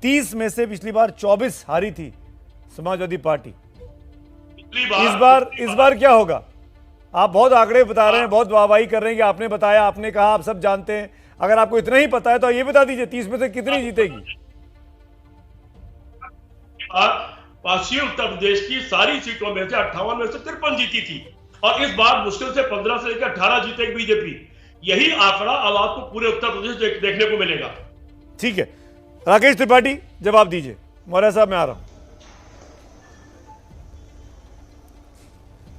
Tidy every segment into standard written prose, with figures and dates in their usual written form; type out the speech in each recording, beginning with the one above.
30 में से पिछली बार 24 हारी थी समाजवादी पार्टी। इस बार क्या होगा? आप बहुत आंकड़े बता रहे हैं, बहुत वाहवाही कर रहे हैं कि आपने बताया, आपने कहा, आप सब जानते हैं। अगर आपको इतना ही पता है तो ये बता दीजिए 30 में से कितनी जीतेगी? पश्चिमी उत्तर प्रदेश की सारी सीटों में से 58 में से 53 जीती थी और इस बार मुश्किल से 15 से लेकर 18 जीतेगी बीजेपी। यही आंकड़ा अब आपको पूरे उत्तर प्रदेश देखने को मिलेगा। ठीक है, राकेश त्रिपाठी जवाब दीजिए। मौर्य साहब मैं आ रहा हूं।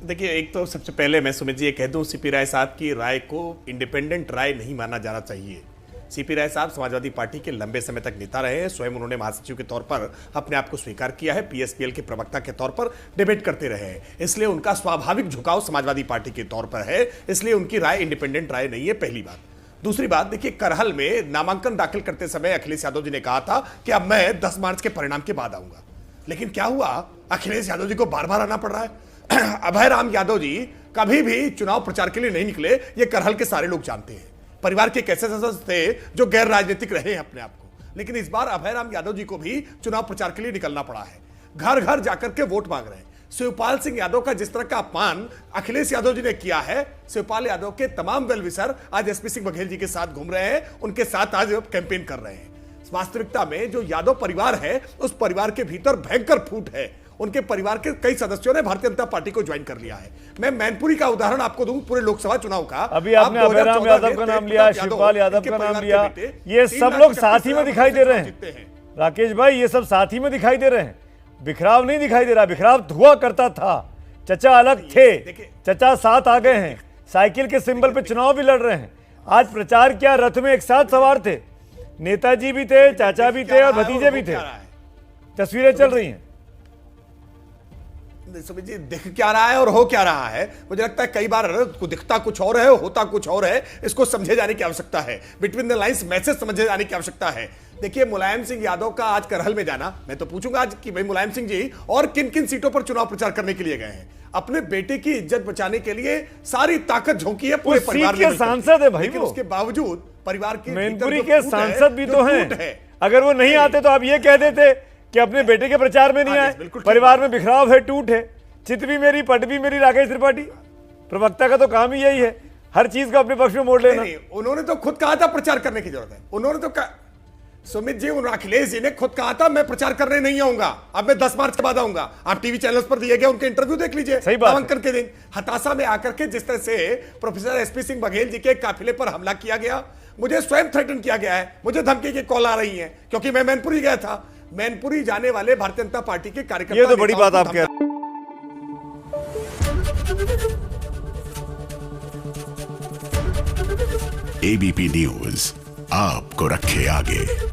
देखिए, एक तो सबसे पहले मैं सुमित जी ये कह दूं, सीपी राय साहब की राय को इंडिपेंडेंट राय नहीं माना जाना चाहिए। सीपी राय साहब समाजवादी पार्टी के लंबे समय तक नेता रहे हैं, स्वयं उन्होंने महासचिव के तौर पर अपने आप को स्वीकार किया है, पीएसपीएल के प्रवक्ता के तौर पर डिबेट करते रहे हैं, इसलिए उनका स्वाभाविक झुकाव समाजवादी पार्टी के तौर पर है, इसलिए उनकी राय इंडिपेंडेंट राय नहीं है, पहली बात। दूसरी बात, देखिए करहल में नामांकन दाखिल करते समय अखिलेश यादव जी ने कहा था कि अब मैं 10 मार्च के परिणाम के बाद आऊंगा, लेकिन क्या हुआ, अखिलेश यादव जी को बार बार आना पड़ रहा है। अभय राम यादव जी कभी भी चुनाव प्रचार के लिए नहीं निकले, ये करहल के सारे लोग जानते हैं। परिवार के कैसे सदस्य थे जो गैर राजनीतिक रहे हैं अपने आप को, लेकिन इस बार अभय राम यादव जी को भी चुनाव प्रचार के लिए निकलना पड़ा है, घर घर जाकर के वोट मांग रहे हैं। शिवपाल सिंह यादव का जिस तरह का अपमान अखिलेश यादव जी ने किया है, शिवपाल यादव के तमाम वेल विशर आज एसपी सिंह बघेल जी के साथ घूम रहे हैं, उनके साथ आज कैंपेन कर रहे हैं। वास्तविकता में जो यादव परिवार है, उस परिवार के भीतर भयंकर फूट है। उनके परिवार के कई सदस्यों ने भारतीय जनता पार्टी को ज्वाइन कर लिया है। मैं मैनपुरी का उदाहरण आपको दूं पूरे लोकसभा चुनाव का। अभी आपने अभय राम यादव का नाम लिया, शिवपाल यादव का नाम लिया, ये सब लोग साथ ही में दिखाई दे रहे हैं। राकेश भाई, ये सब साथ ही में दिखाई दे रहे हैं, बिखराव नहीं दिखाई दे रहा। बिखराव हुआ करता था, चचा अलग थे, चचा साथ आ गए हैं, साइकिल के सिंबल पे चुनाव भी लड़ रहे हैं। आज प्रचार क्या, रथ में एक साथ सवार थे, नेताजी भी थे, चाचा भी थे और भतीजे भी थे। तस्वीरें चल रही हैं। सुमित जी, दिख क्या रहा है और हो क्या रहा है, मुझे लगता है कई बार दिखता कुछ और है, होता कुछ और है। इसको समझे जाने की आवश्यकता है, बिटवीन द लाइंस मैसेज समझे जाने की आवश्यकता है। देखिए, मुलायम सिंह यादव का आज करहल में जाना, मैं तो पूछूंगा आज कि भाई मुलायम सिंह जी और किन किन सीटों पर चुनाव प्रचार करने के लिए गए हैं। अपने बेटे की इज्जत बचाने के लिए सारी ताकत झोंकी है पूरे परिवार के सांसद है भाई, लेकिन उसके बावजूद परिवार की मैनपुरी के सांसद भी तो हैं। अगर वो नहीं आते तो आप ये कह देते कि अपने बेटे के प्रचार में नहीं आए, परिवार में बिखराव है, टूट है। चित भी मेरी, पट भी मेरी। राकेश त्रिपाठी, प्रवक्ता का तो काम ही यही है, हर चीज को अपने पक्ष में मोड़ लेना। उन्होंने तो खुद कहा था प्रचार करने की जरूरत है, उन्होंने तो सुमित जी, अखिलेश जी ने खुद कहा था मैं प्रचार करने नहीं आऊंगा, अब मैं 10 मार्च के बाद आऊंगा। आप टीवी चैनल्स पर दिए गए उनके इंटरव्यू देख लीजिए, नामांकन के दिन हताशा में आकर के जिस तरह से प्रोफेसर एसपी सिंह बघेल जी के काफिले पर हमला किया गया, मुझे स्वयं थ्रेटन किया गया है, मुझे धमकी की कॉल आ रही है, क्योंकि मैं मैनपुरी गया था। मैनपुरी जाने वाले भारतीय जनता पार्टी के कार्यकर्ता, ये तो बड़ी बात आप कह रहे हैं। एबीपी न्यूज आपको रखे आगे।